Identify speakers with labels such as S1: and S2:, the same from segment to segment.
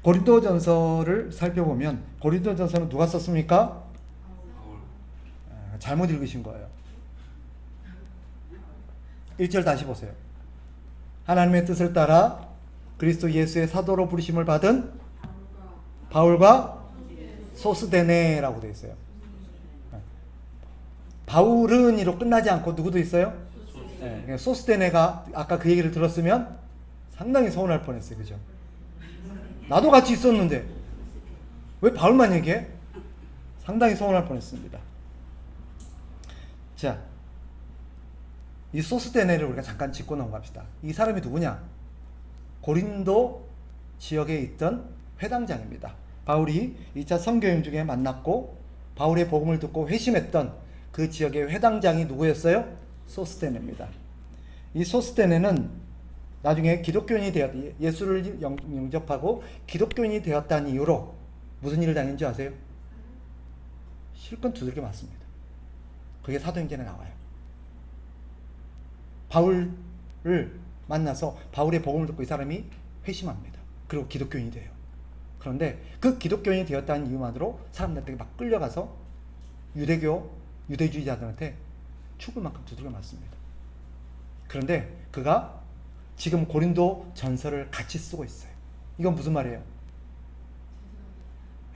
S1: 고린도전서를 살펴보면 고린도전서는 누가 썼습니까? 잘못 읽으신 거예요. 1절 다시 보세요. 하나님의 뜻을 따라 그리스도 예수의 사도로 부르심을 받은 바울과 소스데네라고 되어 있어요. 바울은이로 끝나지 않고 누구도 있어요? 네, 소스데네가 아까 그 얘기를 들었으면 상당히 서운할 뻔했어요. 그죠? 나도 같이 있었는데 왜 바울만 얘기해? 상당히 서운할 뻔했습니다. 자, 이 소스데네를 우리가 잠깐 짚고 넘어갑시다. 이 사람이 누구냐? 고린도 지역에 있던 회당장입니다. 바울이 2차 선교행 중에 만났고 바울의 복음을 듣고 회심했던 그 지역의 회당장이 누구였어요? 소스데네입니다. 이 소스데네는 나중에 기독교인이 되었, 예수를 영접하고 기독교인이 되었다는 이유로 무슨 일을 당했는지 아세요? 실컷 두들겨 맞습니다. 그게 사도행전에 나와요. 바울을 만나서 바울의 복음을 듣고 이 사람이 회심합니다. 그리고 기독교인이 돼요. 그런데 그 기독교인이 되었다는 이유만으로 사람들한테 막 끌려가서 유대주의자들한테 죽을 만큼 두들겨 맞습니다. 그런데 그가 지금 고린도 전서를 같이 쓰고 있어요. 이건 무슨 말이에요?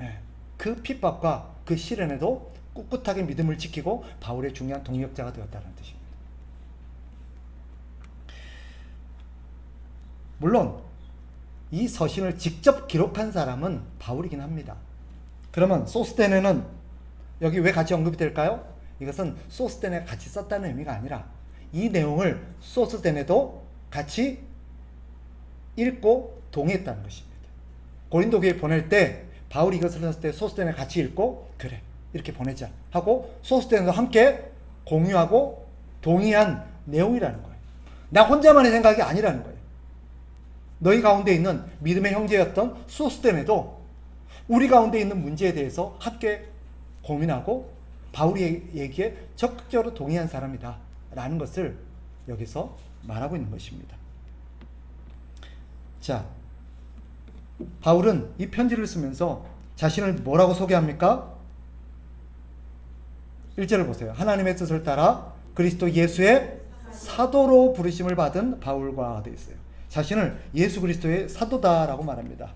S1: 네, 그 핍박과 그 시련에도 꿋꿋하게 믿음을 지키고 바울의 중요한 동력자가 되었다는 뜻입니다. 물론 이 서신을 직접 기록한 사람은 바울이긴 합니다. 그러면 소스데네는 여기 왜 같이 언급이 될까요? 이것은 소스데네가 같이 썼다는 의미가 아니라 이 내용을 소스데네도 같이 읽고 동의했다는 것입니다. 고린도 교회에 보낼 때 바울이 이것을 썼을 때 소스데네가 같이 읽고 그래 이렇게 보내자 하고 소스데네도 함께 공유하고 동의한 내용이라는 거예요. 나 혼자만의 생각이 아니라는 거예요. 너희 가운데 있는 믿음의 형제였던 소스데네도 우리 가운데 있는 문제에 대해서 함께 고민하고 바울의 얘기에 적극적으로 동의한 사람이다 라는 것을 여기서 말하고 있는 것입니다. 자, 바울은 이 편지를 쓰면서 자신을 뭐라고 소개합니까? 1절을 보세요. 하나님의 뜻을 따라 그리스도 예수의 사도로 부르심을 받은 바울과 되어 있어요. 자신을 예수 그리스도의 사도다라고 말합니다.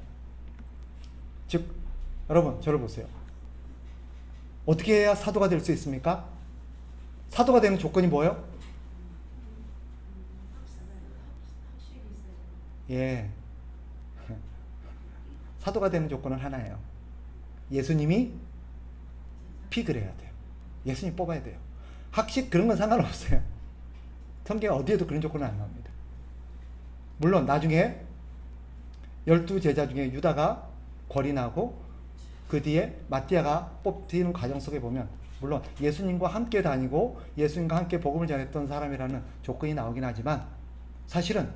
S1: 즉, 여러분 저를 보세요. 어떻게 해야 사도가 될 수 있습니까? 사도가 되는 조건이 뭐예요? 예. 사도가 되는 조건은 하나예요. 예수님이 픽을 해야 돼요. 예수님 뽑아야 돼요. 학식 그런 건 상관없어요. 성경 어디에도 그런 조건은 안 나옵니다. 물론 나중에 12제자 중에 유다가 궐이 나고 그 뒤에 마띠아가 뽑히는 과정 속에 보면 물론 예수님과 함께 다니고 예수님과 함께 복음을 전했던 사람이라는 조건이 나오긴 하지만 사실은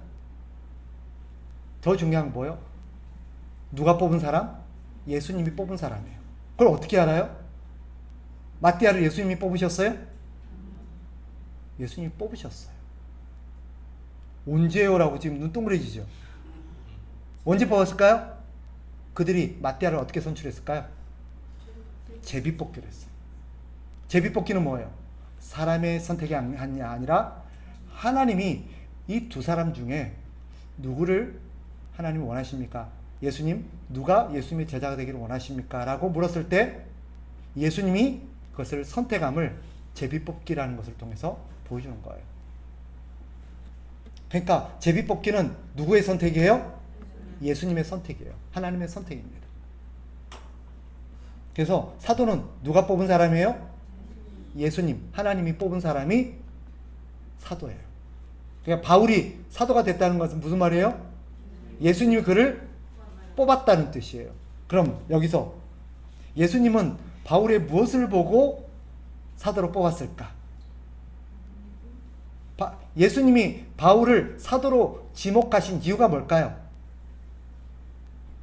S1: 더 중요한 건 뭐예요? 누가 뽑은 사람? 예수님이 뽑은 사람이에요. 그걸 어떻게 알아요? 마띠아를 예수님이 뽑으셨어요? 예수님이 뽑으셨어요. 언제요라고 지금 눈동그래지죠. 언제 뽑았을까요? 그들이 마띠아를 어떻게 선출했을까요? 제비뽑기를 했어요. 제비뽑기는 뭐예요? 사람의 선택이 아니라 하나님이 이 두 사람 중에 누구를 하나님이 원하십니까? 예수님, 누가 예수님의 제자가 되기를 원하십니까? 라고 물었을 때 예수님이 그것을 선택함을 제비뽑기라는 것을 통해서 보여주는 거예요. 그러니까 제비뽑기는 누구의 선택이에요? 예수님의 선택이에요. 하나님의 선택입니다. 그래서 사도는 누가 뽑은 사람이에요? 예수님, 하나님이 뽑은 사람이 사도예요. 그러니까 바울이 사도가 됐다는 것은 무슨 말이에요? 예수님이 그를 뽑았다는 뜻이에요. 그럼 여기서 예수님은 바울의 무엇을 보고 사도로 뽑았을까? 예수님이 바울을 사도로 지목하신 이유가 뭘까요?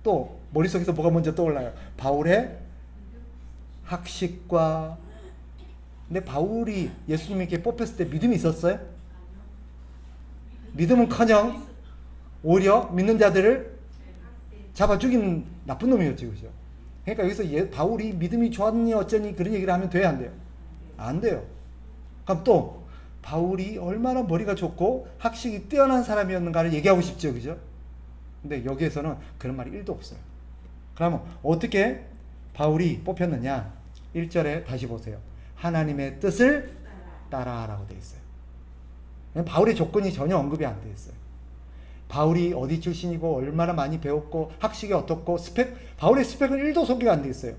S1: 또 머릿속에서 뭐가 먼저 떠올라요? 바울의 학식과 근데 바울이 예수님에게 뽑혔을 때 믿음이 있었어요? 믿음은커녕 오히려 믿는 자들을 잡아 죽인 나쁜 놈이었지, 그죠? 그러니까 여기서 바울이 믿음이 좋았니 어쩌니 그런 얘기를 하면 돼야 안 돼요? 안 돼요. 그럼 또 바울이 얼마나 머리가 좋고 학식이 뛰어난 사람이었는가를 얘기하고 싶죠, 그죠? 근데 여기에서는 그런 말이 1도 없어요. 그러면 어떻게 바울이 뽑혔느냐? 1절에 다시 보세요. 하나님의 뜻을 따라라고 되어 있어요. 바울의 조건이 전혀 언급이 안 되어 있어요. 바울이 어디 출신이고 얼마나 많이 배웠고 학식이 어떻고 바울의 스펙은 1도 소개가 안 되어 있어요.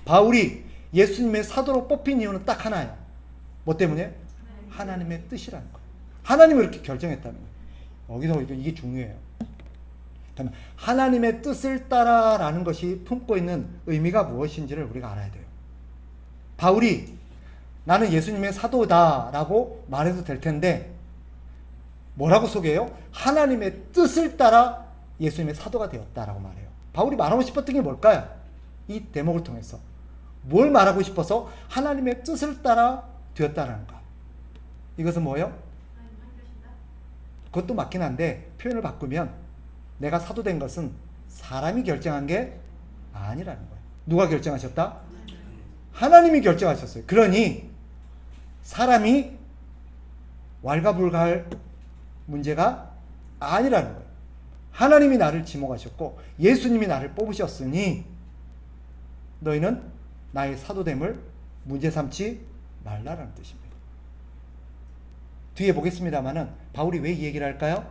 S1: 바울이 예수님의 사도로 뽑힌 이유는 딱 하나예요. 뭐 때문에? 하나님의 뜻이라는 거예요. 하나님이 이렇게 결정했다는 거예요. 여기서 이게 중요해요. 하나님의 뜻을 따라라는 것이 품고 있는 의미가 무엇인지를 우리가 알아야 돼요. 바울이 나는 예수님의 사도다라고 말해도 될 텐데 뭐라고 소개해요? 하나님의 뜻을 따라 예수님의 사도가 되었다라고 말해요. 바울이 말하고 싶었던 게 뭘까요? 이 대목을 통해서 뭘 말하고 싶어서 하나님의 뜻을 따라 되었다라는가? 이것은 뭐예요? 그것도 맞긴 한데 표현을 바꾸면 내가 사도된 것은 사람이 결정한 게 아니라는 거예요. 누가 결정하셨다? 하나님이 결정하셨어요. 그러니 사람이 왈가불가할 문제가 아니라는 거예요. 하나님이 나를 지목하셨고 예수님이 나를 뽑으셨으니 너희는 나의 사도됨을 문제 삼지 말라라는 뜻입니다. 뒤에 보겠습니다만은 바울이 왜 이 얘기를 할까요?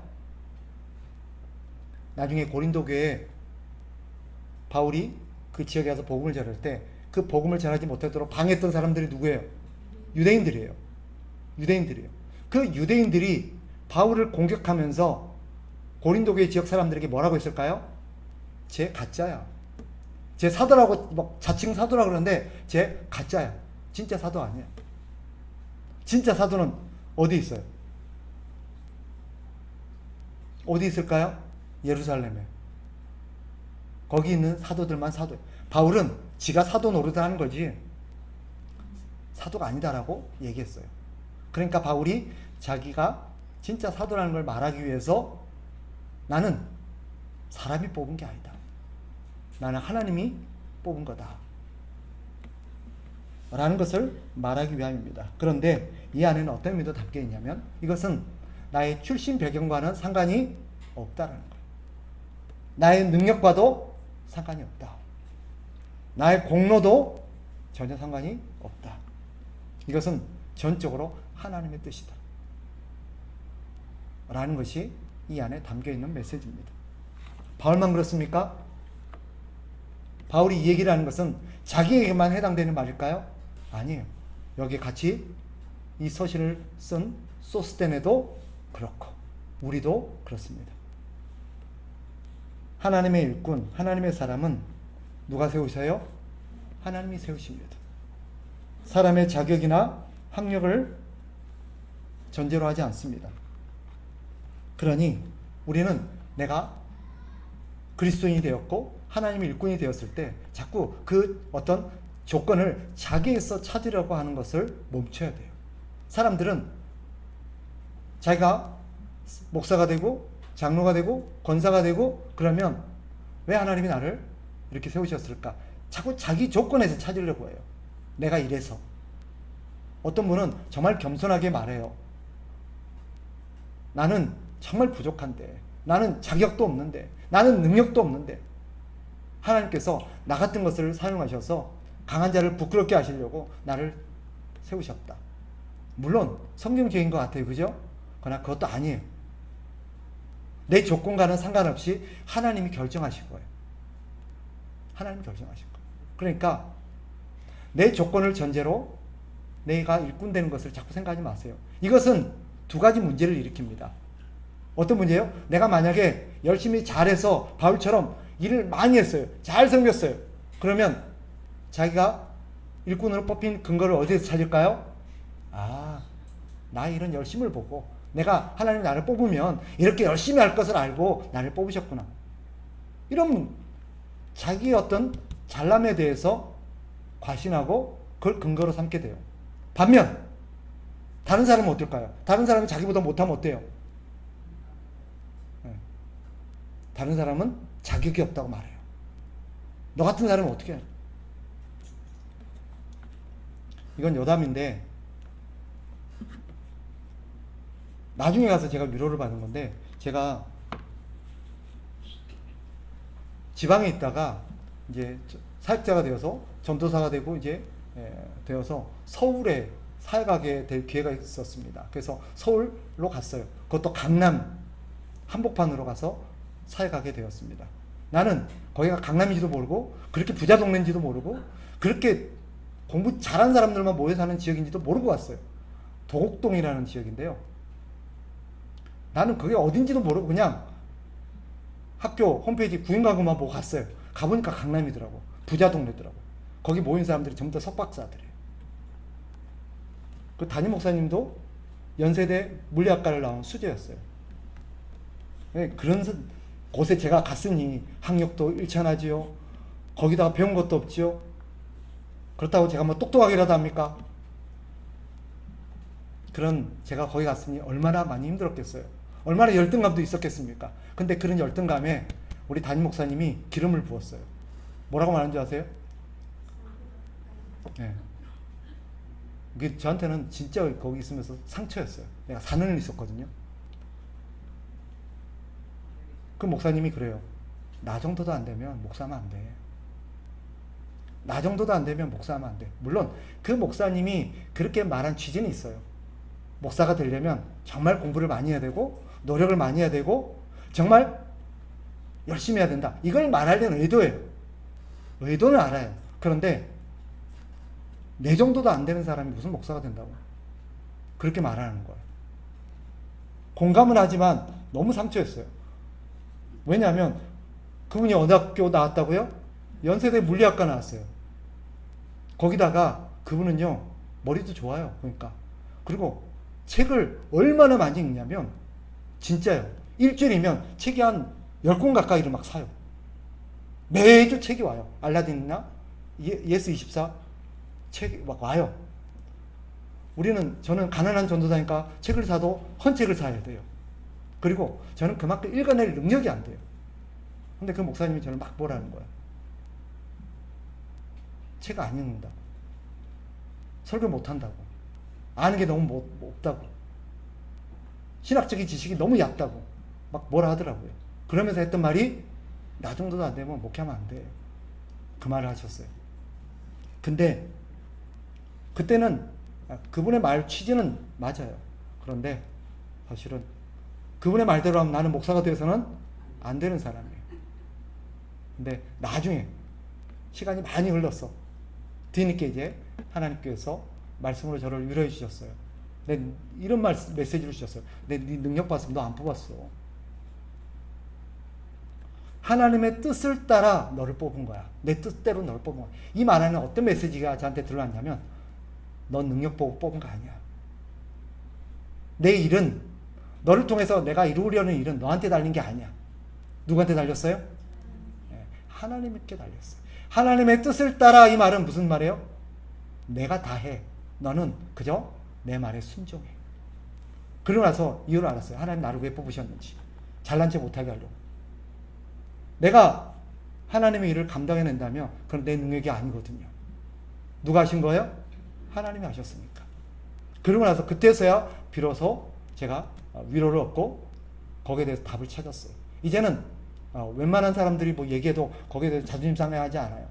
S1: 나중에 고린도 교회에 바울이 그 지역에 가서 복음을 전할 때 그 복음을 전하지 못하도록 방해했던 사람들이 누구예요? 유대인들이에요. 유대인들이에요. 그 유대인들이 바울을 공격하면서 고린도 교회 지역 사람들에게 뭐라고 했을까요? 쟤 가짜야. 쟤 사도라고 막 자칭 사도라고 그러는데 쟤 가짜야. 진짜 사도 아니야. 진짜 사도는 어디 있어요? 어디 있을까요? 예루살렘에. 거기 있는 사도들만 사도예요. 바울은 지가 사도 노릇하는 거지 사도가 아니다라고 얘기했어요. 그러니까 바울이 자기가 진짜 사도라는 걸 말하기 위해서 나는 사람이 뽑은 게 아니다. 나는 하나님이 뽑은 거다. 라는 것을 말하기 위함입니다. 그런데 이 안에는 어떤 의미도 담겨 있냐면 이것은 나의 출신 배경과는 상관이 없다라는 거예요. 나의 능력과도 상관이 없다. 나의 공로도 전혀 상관이 없다. 이것은 전적으로 하나님의 뜻이다. 라는 것이 이 안에 담겨있는 메시지입니다. 바울만 그렇습니까? 바울이 이 얘기를 하는 것은 자기에게만 해당되는 말일까요? 아니에요. 여기에 같이 이 서신을 쓴 소스테네도 그렇고 우리도 그렇습니다. 하나님의 일꾼, 하나님의 사람은 누가 세우셔요? 하나님이 세우십니다. 사람의 자격이나 학력을 전제로 하지 않습니다. 그러니 우리는 내가 그리스도인이 되었고 하나님의 일꾼이 되었을 때 자꾸 그 어떤 조건을 자기에서 찾으려고 하는 것을 멈춰야 돼요. 사람들은 자기가 목사가 되고 장로가 되고 권사가 되고 그러면 왜 하나님이 나를 이렇게 세우셨을까? 자꾸 자기 조건에서 찾으려고 해요. 내가 이래서. 어떤 분은 정말 겸손하게 말해요. 나는 정말 부족한데, 나는 자격도 없는데, 나는 능력도 없는데 하나님께서 나 같은 것을 사용하셔서 강한 자를 부끄럽게 하시려고 나를 세우셨다. 물론 성경적인 것 같아요. 그죠? 그러나 그것도 아니에요. 내 조건과는 상관없이 하나님이 결정하신 거예요. 하나님이 결정하신 거예요. 그러니까 내 조건을 전제로 내가 일꾼 되는 것을 자꾸 생각하지 마세요. 이것은 두 가지 문제를 일으킵니다. 어떤 문제예요? 내가 만약에 열심히 잘해서 바울처럼 일을 많이 했어요. 잘 섬겼어요. 그러면 자기가 일꾼으로 뽑힌 근거를 어디에서 찾을까요? 나 이런 열심을 보고 내가 하나님이 나를 뽑으면 이렇게 열심히 할 것을 알고 나를 뽑으셨구나. 이런 자기의 어떤 잘남에 대해서 과신하고 그걸 근거로 삼게 돼요. 반면 다른 사람은 어떨까요? 다른 사람이 자기보다 못하면 어때요? 다른 사람은 자격이 없다고 말해요. 너 같은 사람은 어떻게 해? 이건 여담인데 나중에 가서 제가 위로를 받은 건데, 제가 지방에 있다가 이제 사역자가 되어서 전도사가 되고 이제 되어서 서울에 사역하게 될 기회가 있었습니다. 그래서 서울로 갔어요. 그것도 강남 한복판으로 가서 사역하게 되었습니다. 나는 거기가 강남인지도 모르고 그렇게 부자 동네인지도 모르고 그렇게 공부 잘하는 사람들만 모여 사는 지역인지도 모르고 왔어요. 도곡동이라는 지역인데요. 나는 그게 어딘지도 모르고 그냥 학교 홈페이지 구인가구만 보고 갔어요. 가보니까 강남이더라고. 부자 동네더라고. 거기 모인 사람들이 전부 다 석박사들이에요. 그 담임 목사님도 연세대 물리학과를 나온 수재였어요. 그런 곳에 제가 갔으니 학력도 일천하지요. 거기다가 배운 것도 없지요. 그렇다고 제가 뭐 똑똑하기라도 합니까? 그런 제가 거기 갔으니 얼마나 많이 힘들었겠어요. 얼마나 열등감도 있었겠습니까? 근데 그런 열등감에 우리 담임 목사님이 기름을 부었어요. 뭐라고 말하는 줄 아세요? 네. 그게 저한테는 진짜 거기 있으면서 상처였어요. 내가 4년을 있었거든요. 그 목사님이 그래요. 나 정도도 안 되면 목사하면 안 돼. 나 정도도 안 되면 목사하면 안 돼. 물론 그 목사님이 그렇게 말한 취지는 있어요. 목사가 되려면 정말 공부를 많이 해야 되고 노력을 많이 해야 되고 정말 열심히 해야 된다. 이걸 말하려는 의도예요. 의도는 알아요. 그런데 내 정도도 안 되는 사람이 무슨 목사가 된다고 그렇게 말하는 거예요. 공감은 하지만 너무 상처였어요. 왜냐하면 그분이 어느 학교 나왔다고요? 연세대 물리학과 나왔어요. 거기다가 그분은요 머리도 좋아요. 그러니까 그리고 책을 얼마나 많이 읽냐면 진짜요. 일주일이면 책이 한 10권 가까이를 막 사요. 매주 책이 와요. 알라딘이나 예스24 책이 막 와요. 저는 가난한 전도사니까 책을 사도 헌책을 사야 돼요. 그리고 저는 그만큼 읽어낼 능력이 안 돼요. 근데 그 목사님이 저를 막 뭐라는 거야. 책 안 읽는다고. 설교 못한다고. 아는 게 너무 없다고. 신학적인 지식이 너무 얕다고. 막 뭐라 하더라고요. 그러면서 했던 말이 나 정도도 안 되면 목회하면 안 돼. 그 말을 하셨어요. 근데 그때는 그분의 말 취지는 맞아요. 그런데 사실은 그분의 말대로 하면 나는 목사가 되어서는 안 되는 사람이에요. 근데 나중에 시간이 많이 흘렀어. 뒤늦게 이제 하나님께서 말씀으로 저를 위로해 주셨어요. 이런 메시지를 주셨어요. 네 능력 봤으면 너 안 뽑았어. 하나님의 뜻을 따라 너를 뽑은 거야. 내 뜻대로 너를 뽑은 거야. 이 말 안에 어떤 메시지가 저한테 들어왔냐면 넌 능력 보고 뽑은 거 아니야. 내 일은 너를 통해서 내가 이루려는 일은 너한테 달린 게 아니야. 누구한테 달렸어요? 네, 하나님께 달렸어요. 하나님의 뜻을 따라 이 말은 무슨 말이에요? 내가 다 해. 너는 그저 내 말에 순종해. 그러고 나서 이유를 알았어요. 하나님 나를 왜 뽑으셨는지. 잘난 체 못하게 하려고. 내가 하나님의 일을 감당해낸다면 그건 내 능력이 아니거든요. 누가 하신 거예요? 하나님이 하셨으니까. 그러고 나서 그때서야 비로소 제가 위로를 얻고 거기에 대해서 답을 찾았어요. 이제는 웬만한 사람들이 뭐 얘기해도 거기에 대해서 자존심 상해하지 않아요.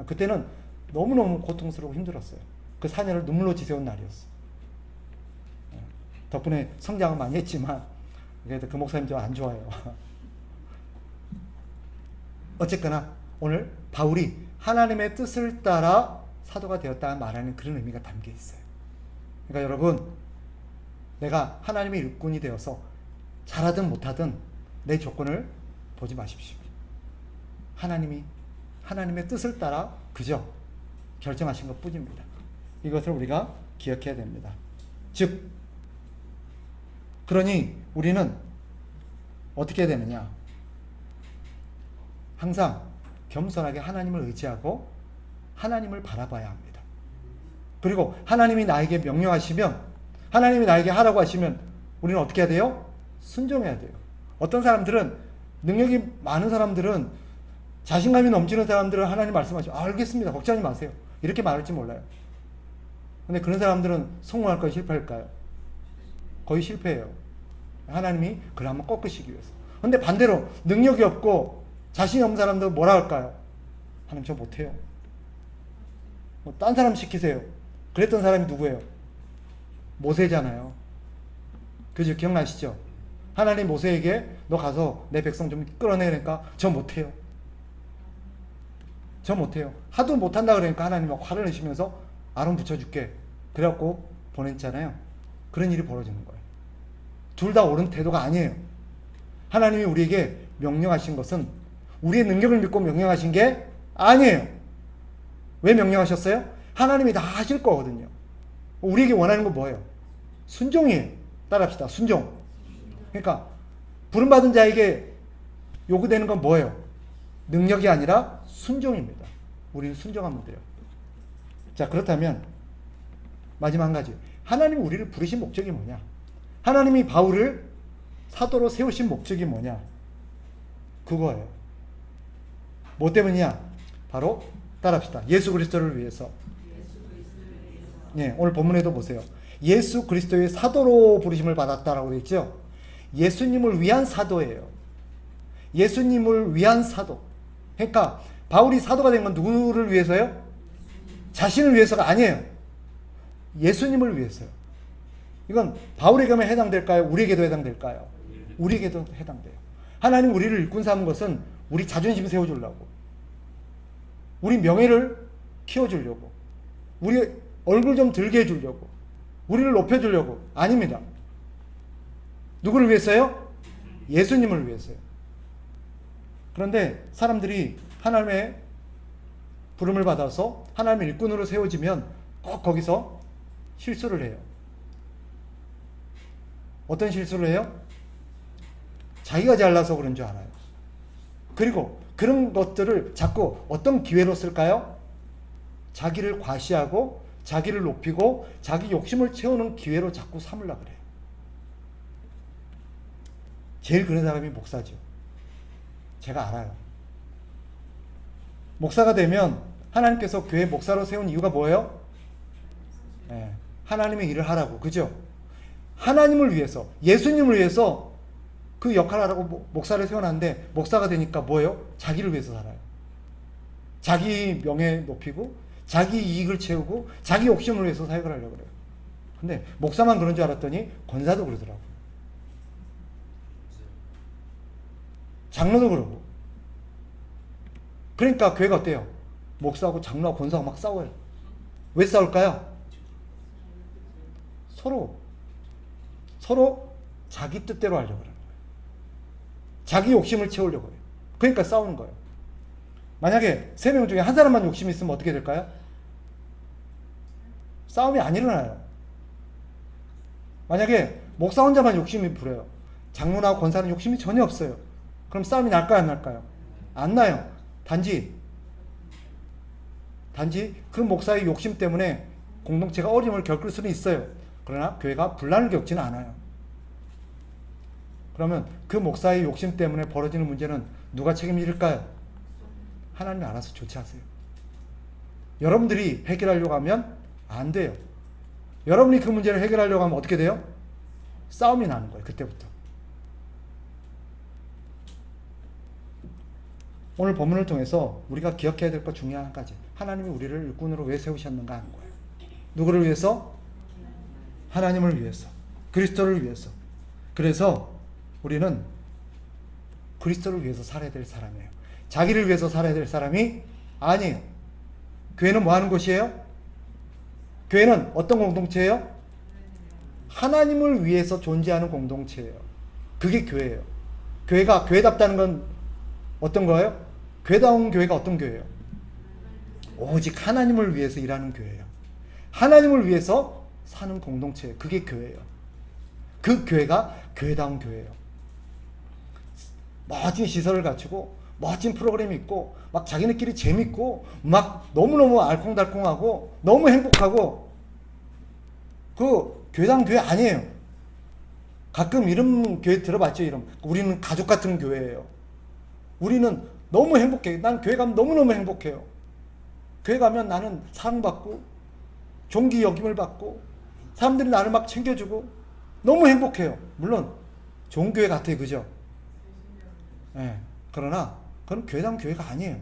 S1: 그때는 너무너무 고통스럽고 힘들었어요. 그 4년을 눈물로 지새운 날이었어요. 덕분에 성장은 많이 했지만 그래도 그 목사님 저 안 좋아요. 어쨌거나 오늘 바울이 하나님의 뜻을 따라 사도가 되었다 말하는 그런 의미가 담겨 있어요. 그러니까 여러분, 내가 하나님의 일꾼이 되어서 잘하든 못하든 내 조건을 보지 마십시오. 하나님의 뜻을 따라 그저 결정하신 것 뿐입니다. 이것을 우리가 기억해야 됩니다. 즉, 그러니 우리는 어떻게 해야 되느냐? 항상 겸손하게 하나님을 의지하고 하나님을 바라봐야 합니다. 그리고 하나님이 나에게 명령하시면, 하나님이 나에게 하라고 하시면 우리는 어떻게 해야 돼요? 순종해야 돼요. 어떤 사람들은 능력이 많은 사람들은, 자신감이 넘치는 사람들은 하나님 말씀하시죠. 알겠습니다. 걱정하지 마세요. 이렇게 말할지 몰라요. 근데 그런 사람들은 성공할까요? 실패할까요? 거의 실패해요. 하나님이 그를 한번 꺾으시기 위해서. 근데 반대로 능력이 없고 자신이 없는 사람들은 뭐라 할까요? 하나님 저 못해요. 딴 사람 시키세요. 그랬던 사람이 누구예요? 모세잖아요. 그죠? 기억나시죠? 하나님 모세에게 너 가서 내 백성 좀 끌어내니까 저 못해요. 저 못해요. 하도 못한다 그러니까 하나님 막 화를 내시면서 아론 붙여줄게. 그래갖고 보냈잖아요. 그런 일이 벌어지는 거예요. 둘 다 옳은 태도가 아니에요. 하나님이 우리에게 명령하신 것은 우리의 능력을 믿고 명령하신 게 아니에요. 왜 명령하셨어요? 하나님이 다 하실 거거든요. 우리에게 원하는 건 뭐예요? 순종이에요. 따라합시다. 순종. 그러니까 부름받은 자에게 요구되는 건 뭐예요? 능력이 아니라 순종입니다. 우리는 순종하면 돼요. 자, 그렇다면 마지막 한 가지. 하나님이 우리를 부르신 목적이 뭐냐? 하나님이 바울을 사도로 세우신 목적이 뭐냐? 그거예요. 뭐 때문이냐? 바로 따라합시다. 예수 그리스도를 위해서. 네, 오늘 본문에도 보세요. 예수 그리스도의 사도로 부르심을 받았다라고 되어 있죠. 예수님을 위한 사도예요. 예수님을 위한 사도. 그러니까 바울이 사도가 된 건 누구를 위해서요? 자신을 위해서가 아니에요. 예수님을 위해서요. 이건 바울에게만 해당될까요? 우리에게도 해당될까요? 우리에게도 해당돼요. 하나님 우리를 일꾼 삼은 것은 우리 자존심 세워주려고, 우리 명예를 키워주려고, 우리 얼굴 좀 들게 해주려고, 우리를 높여주려고 아닙니다. 누구를 위해서요? 예수님을 위해서요. 그런데 사람들이 하나님의 부름을 받아서 하나님의 일꾼으로 세워지면 꼭 거기서 실수를 해요. 어떤 실수를 해요? 자기가 잘나서 그런 줄 알아요. 그리고 그런 것들을 자꾸 어떤 기회로 쓸까요? 자기를 과시하고 자기를 높이고 자기 욕심을 채우는 기회로 자꾸 삼으려고 그래요. 제일 그런 사람이 목사죠. 제가 알아요. 목사가 되면 하나님께서 교회 목사로 세운 이유가 뭐예요? 네, 하나님의 일을 하라고. 그죠? 하나님을 위해서, 예수님을 위해서 그 역할을 하라고 목사를 세워놨는데, 목사가 되니까 뭐예요? 자기를 위해서 살아요. 자기 명예 높이고 자기 이익을 채우고 자기 욕심을 위해서 사역을 하려고 그래요. 근데 목사만 그런 줄 알았더니 권사도 그러더라고요. 장로도 그러고. 그러니까 교회가 어때요? 목사하고 장로하고 권사하고 막 싸워요. 왜 싸울까요? 서로 자기 뜻대로 하려고 그래요. 자기 욕심을 채우려고 해요. 그러니까 싸우는 거예요. 만약에 3명 중에 한 사람만 욕심이 있으면 어떻게 될까요? 싸움이 안 일어나요. 만약에 목사 혼자만 욕심이 부려요. 장로나 권사는 욕심이 전혀 없어요. 그럼 싸움이 날까요, 안 날까요? 안 나요. 단지 그 목사의 욕심 때문에 공동체가 어려움을 겪을 수는 있어요. 그러나 교회가 분란을 겪지는 않아요. 그러면 그 목사의 욕심 때문에 벌어지는 문제는 누가 책임질까요? 하나님이 알아서 조치하세요. 여러분들이 해결하려고 하면 안 돼요. 여러분이 그 문제를 해결하려고 하면 어떻게 돼요? 싸움이 나는 거예요. 그때부터. 오늘 본문을 통해서 우리가 기억해야 될 것 중요한 한 가지. 하나님이 우리를 일꾼으로 왜 세우셨는가 하는 거예요. 누구를 위해서? 하나님을 위해서. 그리스도를 위해서. 그래서 우리는 그리스도를 위해서 살아야 될 사람이에요. 자기를 위해서 살아야 될 사람이 아니에요. 교회는 뭐 하는 곳이에요? 교회는 어떤 공동체예요? 하나님을 위해서 존재하는 공동체예요. 그게 교회예요. 교회가 교회답다는 건 어떤 거예요? 교회다운 교회가 어떤 교회예요? 오직 하나님을 위해서 일하는 교회예요. 하나님을 위해서 사는 공동체예요. 그게 교회예요. 그 교회가 교회다운 교회예요. 멋진 시설을 갖추고 멋진 프로그램이 있고 막 자기네끼리 재밌고 막 너무너무 알콩달콩하고 너무 행복하고, 그 교회다운 교회 아니에요. 가끔 이런 교회 들어봤죠? 이름. 우리는 가족 같은 교회예요. 우리는 너무 행복해요. 난 교회 가면 너무너무 행복해요. 교회 가면 나는 사랑받고 존귀 여김을 받고 사람들이 나를 막 챙겨주고 너무 행복해요. 물론 좋은 교회 같아요. 그죠? 네. 그러나 그건 교회다운 교회가 아니에요.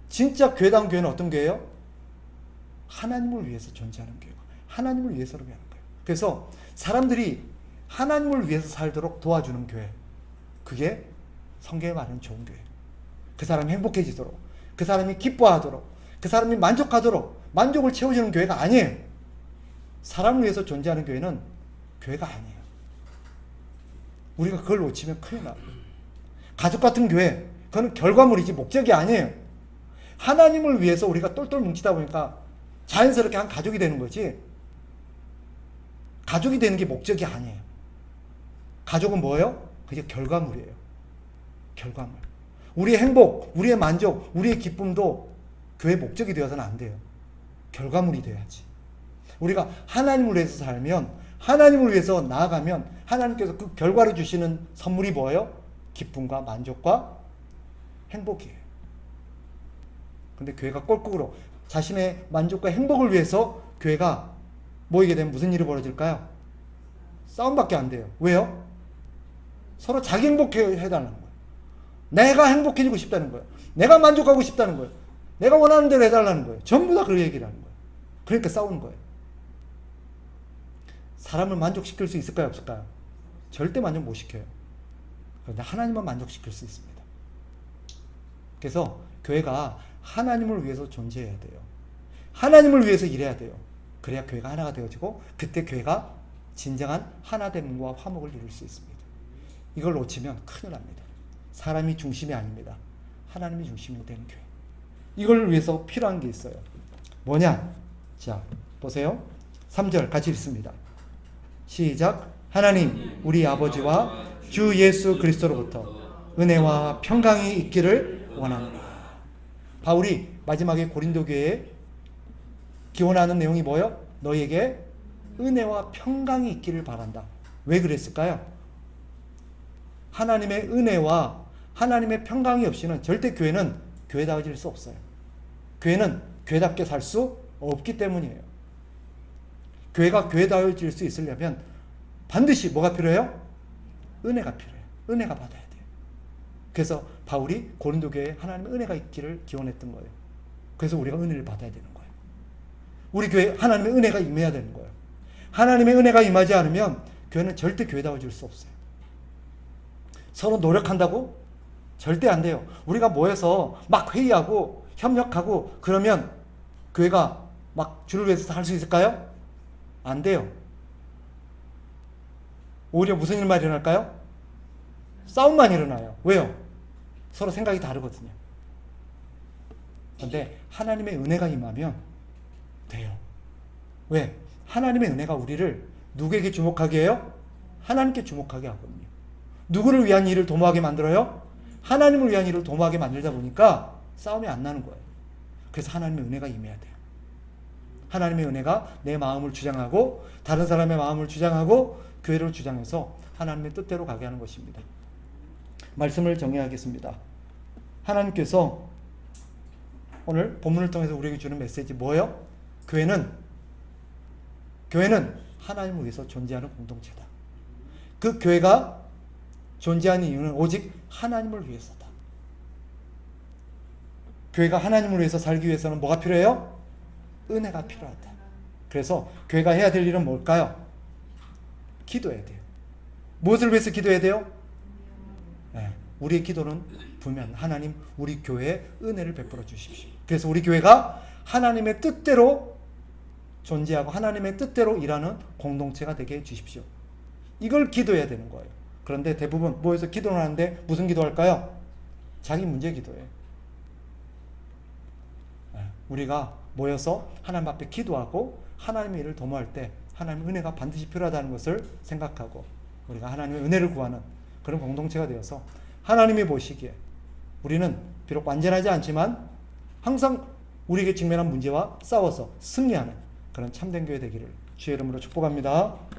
S1: 진짜 교회다운 교회는 어떤 교회예요? 하나님을 위해서 존재하는 교회가, 하나님을 위해서로 하는 거예요. 그래서 사람들이 하나님을 위해서 살도록 도와주는 교회, 그게 성경에 말하는 좋은 교회. 그 사람이 행복해지도록, 그 사람이 기뻐하도록, 그 사람이 만족하도록 만족을 채워주는 교회가 아니에요. 사람을 위해서 존재하는 교회는 교회가 아니에요. 우리가 그걸 놓치면 큰일 나요. 가족 같은 교회, 그건 결과물이지 목적이 아니에요. 하나님을 위해서 우리가 똘똘 뭉치다 보니까 자연스럽게 한 가족이 되는 거지, 가족이 되는 게 목적이 아니에요. 가족은 뭐예요? 그게 결과물이에요. 결과물. 우리의 행복, 우리의 만족, 우리의 기쁨도 교회 목적이 되어서는 안 돼요. 결과물이 돼야지. 우리가 하나님을 위해서 살면, 하나님을 위해서 나아가면 하나님께서 그 결과를 주시는 선물이 뭐예요? 기쁨과 만족과 행복이에요. 근데 교회가 꼴국으로 자신의 만족과 행복을 위해서 교회가 모이게 되면 무슨 일이 벌어질까요? 싸움밖에 안 돼요. 왜요? 서로 자기 행복해달라는 거예요. 내가 행복해지고 싶다는 거예요. 내가 만족하고 싶다는 거예요. 내가 원하는 대로 해달라는 거예요. 전부 다 그 얘기를 하는 거예요. 그러니까 싸우는 거예요. 사람을 만족시킬 수 있을까요? 없을까요? 절대 만족 못 시켜요. 그런데 하나님만 만족시킬 수 있습니다. 그래서 교회가 하나님을 위해서 존재해야 돼요. 하나님을 위해서 일해야 돼요. 그래야 교회가 하나가 되어지고 그때 교회가 진정한 하나됨과 화목을 이룰 수 있습니다. 이걸 놓치면 큰일 납니다. 사람이 중심이 아닙니다. 하나님이 중심이 되는 교회. 이걸 위해서 필요한 게 있어요. 뭐냐? 자, 보세요. 3절 같이 읽습니다. 시작. 하나님 우리 아버지와 주 예수 그리스도로부터 은혜와 평강이 있기를 원합니다. 바울이 마지막에 고린도 교회에 기원하는 내용이 뭐예요? 너희에게 은혜와 평강이 있기를 바란다. 왜 그랬을까요? 하나님의 은혜와 하나님의 평강이 없이는 절대 교회는 교회다워질 수 없어요. 교회는 교회답게 살 수 없기 때문이에요. 교회가 교회다워질 수 있으려면 반드시 뭐가 필요해요? 은혜가 필요해요. 은혜가 받아야 돼요. 그래서 바울이 고린도 교회에 하나님의 은혜가 있기를 기원했던 거예요. 그래서 우리가 은혜를 받아야 되는 거예요. 우리 교회에 하나님의 은혜가 임해야 되는 거예요. 하나님의 은혜가 임하지 않으면 교회는 절대 교회다워질 수 없어요. 서로 노력한다고? 절대 안 돼요. 우리가 모여서 막 회의하고 협력하고 그러면 교회가 막 주를 위해서 할 수 있을까요? 안 돼요. 오히려 무슨 일만 일어날까요? 싸움만 일어나요. 왜요? 서로 생각이 다르거든요. 그런데 하나님의 은혜가 임하면 돼요. 왜? 하나님의 은혜가 우리를 누구에게 주목하게 해요? 하나님께 주목하게 하거든요. 누구를 위한 일을 도모하게 만들어요? 하나님을 위한 일을 도모하게 만들다 보니까 싸움이 안 나는 거예요. 그래서 하나님의 은혜가 임해야 돼요. 하나님의 은혜가 내 마음을 주장하고 다른 사람의 마음을 주장하고 교회를 주장해서 하나님의 뜻대로 가게 하는 것입니다. 말씀을 정리하겠습니다. 하나님께서 오늘 본문을 통해서 우리에게 주는 메시지 뭐예요? 교회는 하나님을 위해서 존재하는 공동체다. 그 교회가 존재하는 이유는 오직 하나님을 위해서다. 교회가 하나님을 위해서 살기 위해서는 뭐가 필요해요? 은혜가 필요하다. 그래서 교회가 해야 될 일은 뭘까요? 기도해야 돼요. 무엇을 위해서 기도해야 돼요? 네, 우리의 기도는 분명 하나님 우리 교회에 은혜를 베풀어 주십시오. 그래서 우리 교회가 하나님의 뜻대로 존재하고 하나님의 뜻대로 일하는 공동체가 되게 해주십시오. 이걸 기도해야 되는 거예요. 그런데 대부분 모여서 기도를 하는데 무슨 기도할까요? 자기 문제 기도예요. 우리가 모여서 하나님 앞에 기도하고 하나님의 일을 도모할 때 하나님의 은혜가 반드시 필요하다는 것을 생각하고 우리가 하나님의 은혜를 구하는 그런 공동체가 되어서 하나님이 보시기에 우리는 비록 완전하지 않지만 항상 우리에게 직면한 문제와 싸워서 승리하는 그런 참된 교회 되기를 주의 이름으로 축복합니다.